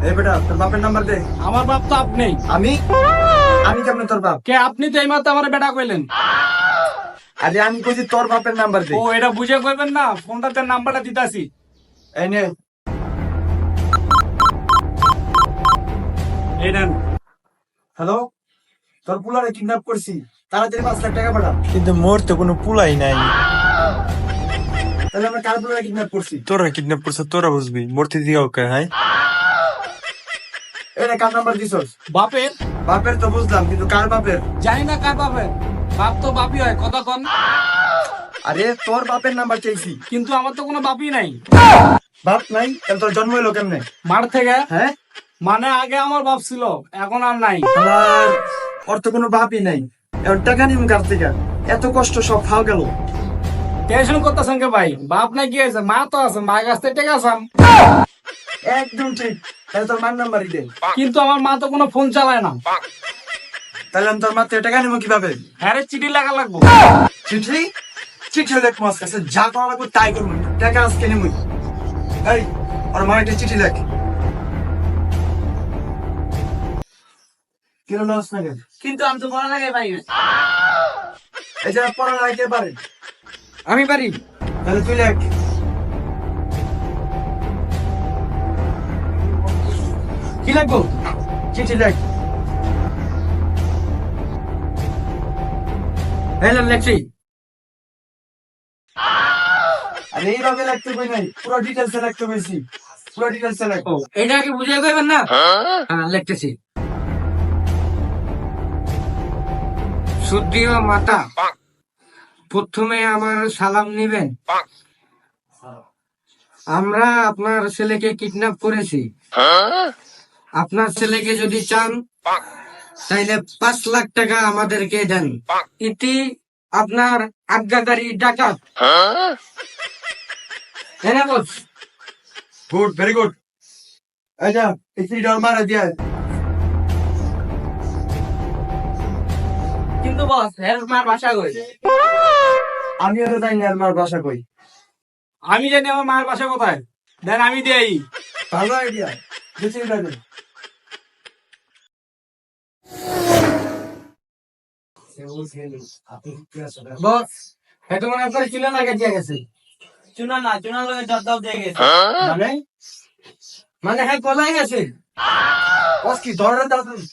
এই বেটা তোর বাপের নাম্বার দে। আমার বাপ তো আপনি। আমি আমি কেমন তোর বাপ? কে আপনি তো এইমাত্র আমার বেটা কইলেন। আরে আমি কইছি তোর বাপের নাম্বার দে। ও এটা বুঝে কইবেন না, ফোনটাতে নাম্বারটা দিতাছি। এই নে। এই নেন। হ্যালো, তোর পুলারে কিডন্যাপ করছি, তাড়াতাড়ি 5 লাখ টাকা পাঠা। কিন্তু মোর তো কোনো পুলাই নাই। তাহলে আমরা কার পুলারে কিডন্যাপ করছি? তোরা কিডন্যাপ করছে, তোরা বুঝবি। মূর্তি দিও কে? হ্যাঁ, এটা কার নাম্বার দিছস? বাপের। বাপের তো বুঝলাম, কিন্তু কার বাপের? জানি না কার বাপের। বাপ তো বাপই হয়, কথা কন। আরে তোর বাপের নাম্বার চাইছি। কিন্তু আমার তো কোনো বাপই নাই। বাপ নাই? তাহলে তোর জন্ম হলো কেমনে? মার থেকে। হ্যাঁ, মানে আগে আমার বাপ ছিল, এখন আর নাই। আমার ওর তো কোনো বাপই নাই। এখন টাকা নিম কার থেকে? এত কষ্ট সব ফাও গেল। টেনশন করতেছেন কে ভাই? বাপ নাই কি হয়েছে? মা তো আছে, মায়ের কাছ থেকে টেকা আসাম। একদম ঠিক। তাহলে তোর মার নাম্বারই দে। কিন্তু আমার মা তো কোনো ফোন চালায় না। তাহলে আমি তোর মার থেকে টাকা নিবো কিভাবে? হ্যাঁ রে, চিঠি লাগা লাগবো। চিঠি? চিঠি লেখ মাস কাছে, যা করা লাগবে তাই করবো। টাকা আজকে নিবো। এই আর মা একটা চিঠি লেখ। কিরো লস না কেন? কিন্তু আমি তো পড়া লাগে ভাই। এই যে পড়া লাগতে পারে। আমি পারি। তাহলে তুই লেখ। কি লাগবো? চিঠি লেখ। এই নেন, লেখছি। আর এইভাবে লিখতে কই নাই, পুরো ডিটেলসে লিখতে কইছি। পুরো ডিটেলসে লেখ। ও, এটা কি বুঝে কইবেন না? হ্যাঁ, লিখতেছি। সুপ্রিয় মাতা, প্রথমে আমার সালাম নিবেন। আমরা আপনার ছেলেকে কিডন্যাপ করেছি। আপনার ছেলেকে যদি চান তাইলে 5 লাখ টাকা আমাদেরকে দেন। ইতি আপনার আজ্ঞাকারী ডাকাত। এনে বস। Good, very good. এই যা, এই চিঠিটা ওর মারা দিয়া। কিন্তু বস, এর মার ভাষা কই? আমি আরো জানি না আর মার বাসা কই। আমি জানি আমার মায়ের বাসা কোথায়। দেন আমি দেই। ভালো আইডিয়া। যে চিঠিটা দে। বস, এটা মনে করে চুনা লাগে দিয়ে গেছে। চুনা না, চুনা লগে জর্দাও দিয়ে গেছে। মানে মানে হ্যাঁ, পলাই গেছে। বস কি ধরে দাও তুমি?